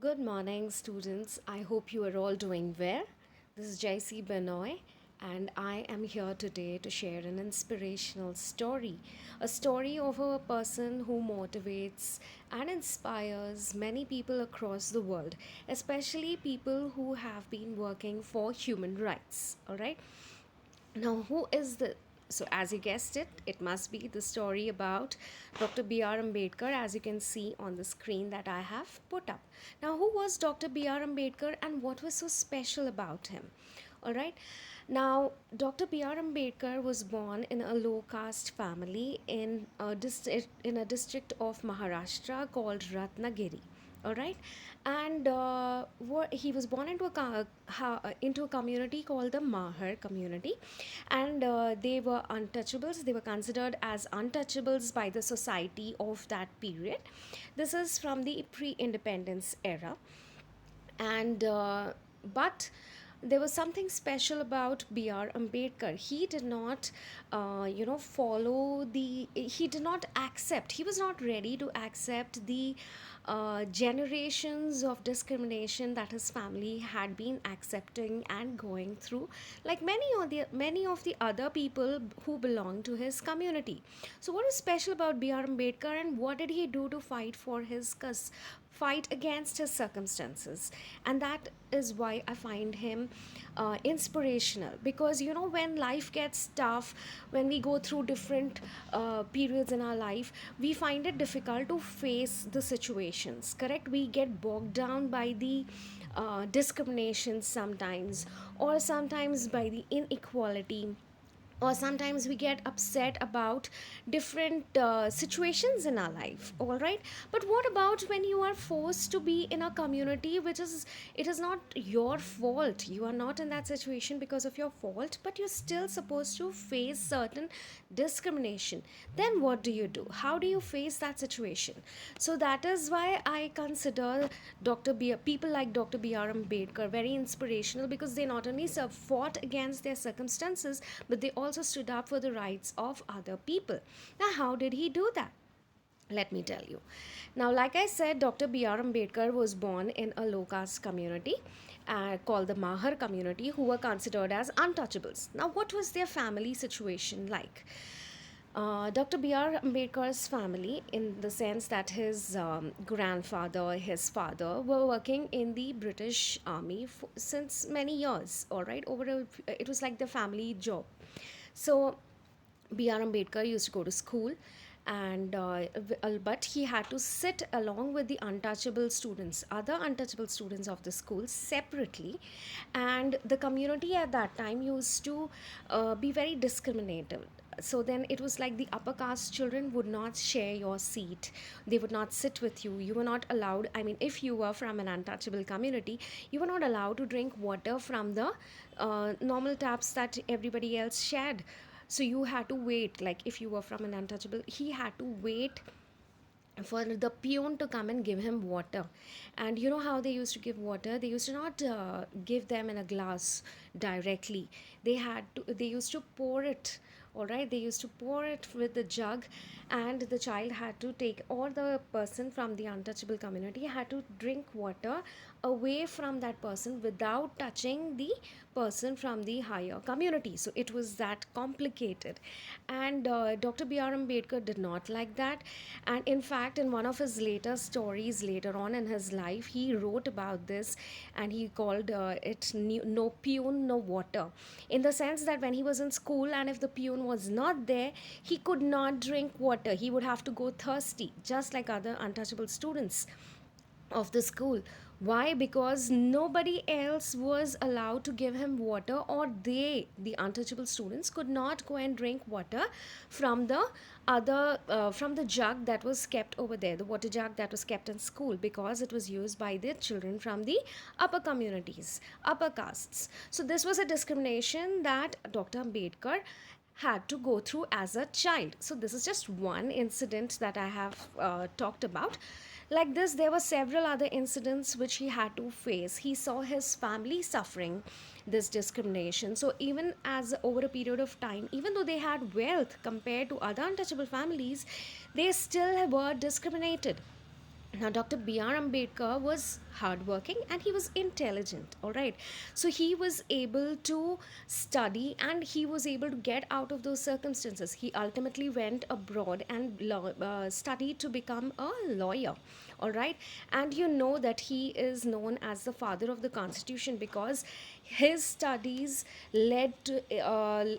Good morning, students. I hope you are all doing well. This is JC Benoy, and I am here today to share an inspirational story. A story of a person who motivates and inspires many people across the world, especially people who have been working for human rights. All right. Now, who is the so as you guessed it, it must be the story about Dr. B.R. Ambedkar, as you can see on the screen that I have put up. Now, who was Dr. B.R. Ambedkar and what was so special about him? All right. Now, Dr. B.R. Ambedkar was born in a low caste family in a district of Maharashtra called Ratnagiri. All right, and he was born into a community called the Mahar community, and they were untouchables. They were considered as untouchables by the society of that period. This is from the pre-independence era, and but there was something special about B.R. Ambedkar. He did not, follow the. He did not accept. He was not ready to accept the generations of discrimination that his family had been accepting and going through, like many of the other people who belonged to his community. So, what was special about B.R. Ambedkar, and what did he do to fight for his fight against his circumstances? And that is why I find him inspirational, because when life gets tough, when we go through different periods in our life, we find it difficult to face the situations, correct? We get bogged down by the discrimination sometimes, or sometimes by the inequality, or sometimes we get upset about different situations in our life. All right, but what about when you are forced to be in a community which is, it is not your fault, you are not in that situation because of your fault, but you're still supposed to face certain discrimination? Then what do? How do you face that situation? So that is why I consider people like Dr. B.R. Ambedkar very inspirational, because they not only fought against their circumstances, but they also stood up for the rights of other people. Now, how did he do that? Let me tell you. Now, like I said, Dr. B.R. Ambedkar was born in a low caste community called the Mahar community, who were considered as untouchables. Now, what was their family situation like? Dr. B.R. Ambedkar's family, in the sense that his grandfather, his father, were working in the British Army since many years. All right, it was like the family job. So B.R. Ambedkar used to go to school, and but he had to sit along with the untouchable students, other untouchable students of the school separately, and the community at that time used to be very discriminative. So then it was like the upper caste children would not share your seat, they would not sit with you, you were not allowed. I mean, if you were from an untouchable community, you were not allowed to drink water from the normal taps that everybody else shared. So you had to wait, like if you were from an untouchable, he had to wait for the peon to come and give him water. And you know how they used to give water? They used to not give them in a glass directly. They used to pour it. All right, they used to pour it with the jug, and the child had to take, or the person from the untouchable community had to drink water away from that person without touching the person from the higher community. So it was that complicated, and Dr. B.R. Ambedkar did not like that. And in fact, in one of his later stories later on in his life, he wrote about this, and he called it no peon no water, in the sense that when he was in school and if the peon was not there, he could not drink water, he would have to go thirsty just like other untouchable students of the school. Why? Because nobody else was allowed to give him water, or the untouchable students, could not go and drink water from the from the jug that was kept over there, the water jug that was kept in school, because it was used by the children from the upper communities, upper castes. So this was a discrimination that Dr. Ambedkar had to go through as a child. So this is just one incident that I have talked about. Like this, there were several other incidents which he had to face. He saw his family suffering this discrimination. So even as over a period of time, even though they had wealth compared to other untouchable families, they still were discriminated. Now, Dr. B.R. Ambedkar was hardworking and he was intelligent, all right. So, he was able to study and he was able to get out of those circumstances. He ultimately went abroad and studied to become a lawyer, all right. And you know that he is known as the father of the Constitution because his studies led to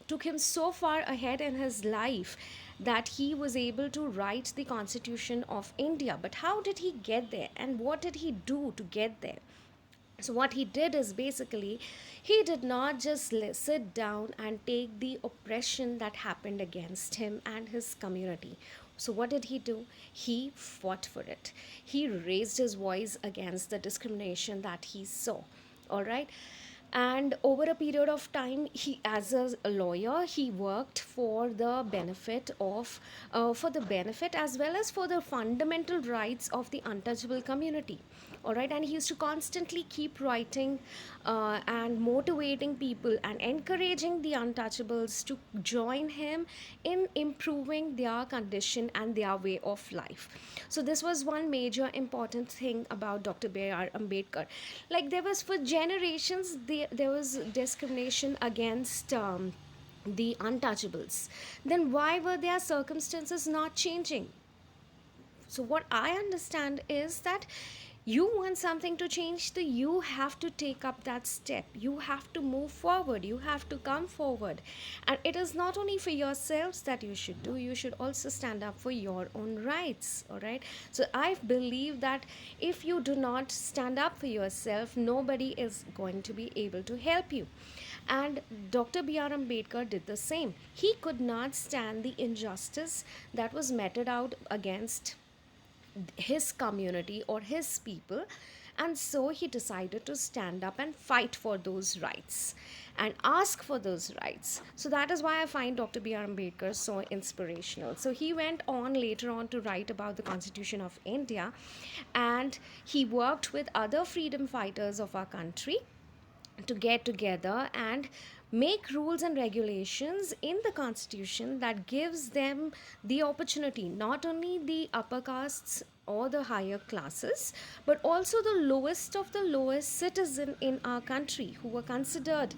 took him so far ahead in his life that he was able to write the Constitution of India. But how did he get there and what did he do to get there? So, what he did is basically he did not just sit down and take the oppression that happened against him and his community. So, what did he do? He fought for it. He raised his voice against the discrimination that he saw. All right. And over a period of time, he, as a lawyer, he worked for the benefit of, for the benefit as well as for the fundamental rights of the untouchable community. All right, and he used to constantly keep writing and motivating people and encouraging the untouchables to join him in improving their condition and their way of life. So this was one major important thing about Dr. B.R. Ambedkar. Like there was for generations, there was discrimination against the untouchables. Then why were their circumstances not changing? So what I understand is that you want something to change, so you have to take up that step, you have to move forward, you have to come forward. And it is not only for yourselves that you should do, you should also stand up for your own rights. All right, so I believe that if you do not stand up for yourself, nobody is going to be able to help you. And Dr. B.R. Ambedkar did the same. He could not stand the injustice that was meted out against his community or his people, and so he decided to stand up and fight for those rights and ask for those rights. So that is why I find Dr. B.R. Ambedkar so inspirational. So he went on later on to write about the Constitution of India, and he worked with other freedom fighters of our country to get together and make rules and regulations in the constitution that gives them the opportunity, not only the upper castes or the higher classes, but also the lowest of the lowest citizen in our country who were considered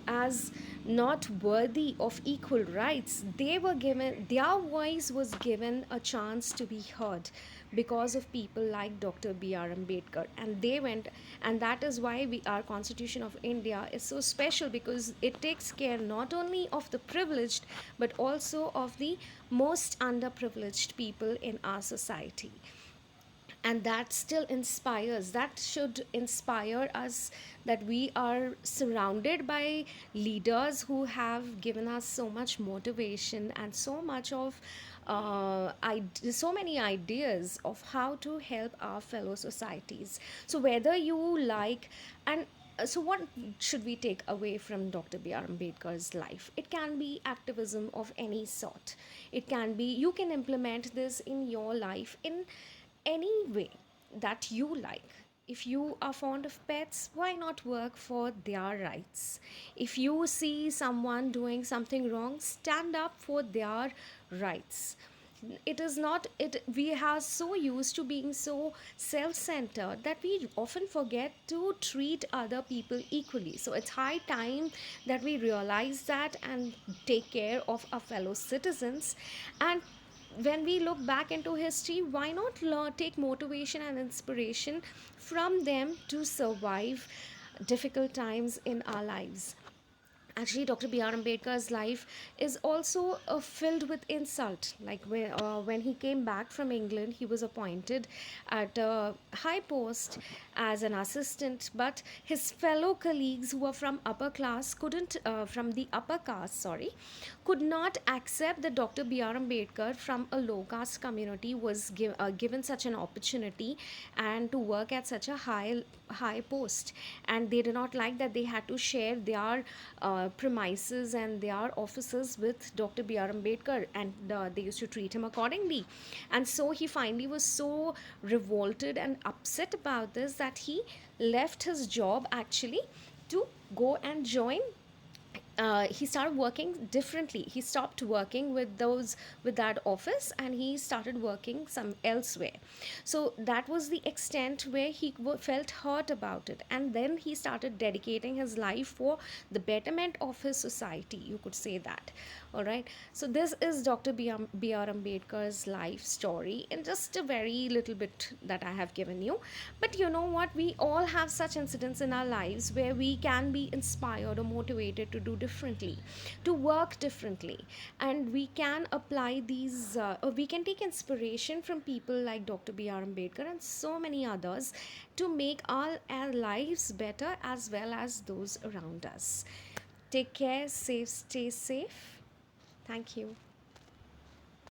as not worthy of equal rights. They were given, their voice was given a chance to be heard because of people like Dr. B.R. Ambedkar. And they went, and that is why our Constitution of India is so special, because it takes care not only of the privileged but also of the most underprivileged people in our society. And that still inspires, that should inspire us, that we are surrounded by leaders who have given us so much motivation and so much of so many ideas of how to help our fellow societies. So whether you like, and so what should we take away from Dr. B.R. Ambedkar's life? It can be activism of any sort. It can be, you can implement this in your life in any way that you like. If you are fond of pets, why not work for their rights? If you see someone doing something wrong, stand up for their rights. It is not it, we are so used to being so self-centered that we often forget to treat other people equally. So it's high time that we realize that and take care of our fellow citizens. And when we look back into history, why not take motivation and inspiration from them to survive difficult times in our lives? Actually, Dr. B.R. Ambedkar's life is also filled with insult. Like when he came back from England, he was appointed at a high post as an assistant, but his fellow colleagues who were from upper class couldn't, from the upper caste, sorry, could not accept that Dr. B.R. Ambedkar from a low caste community was given such an opportunity and to work at such a high post. And they did not like that they had to share their premises and their offices with Dr. B.R. Ambedkar, and they used to treat him accordingly. And so he finally was so revolted and upset about this that he left his job actually to go and join he started working differently. He stopped working with those, with that office, and he started working some elsewhere. So that was the extent where he felt hurt about it, and then he started dedicating his life for the betterment of his society, you could say that. All right, so this is Dr. B.R. Ambedkar's life story in just a very little bit that I have given you. But you know what, we all have such incidents in our lives where we can be inspired or motivated to do differently, to work differently, and we can apply these, or we can take inspiration from people like Dr. B.R. Ambedkar and so many others to make our lives better as well as those around us. Take care, stay safe. Thank you.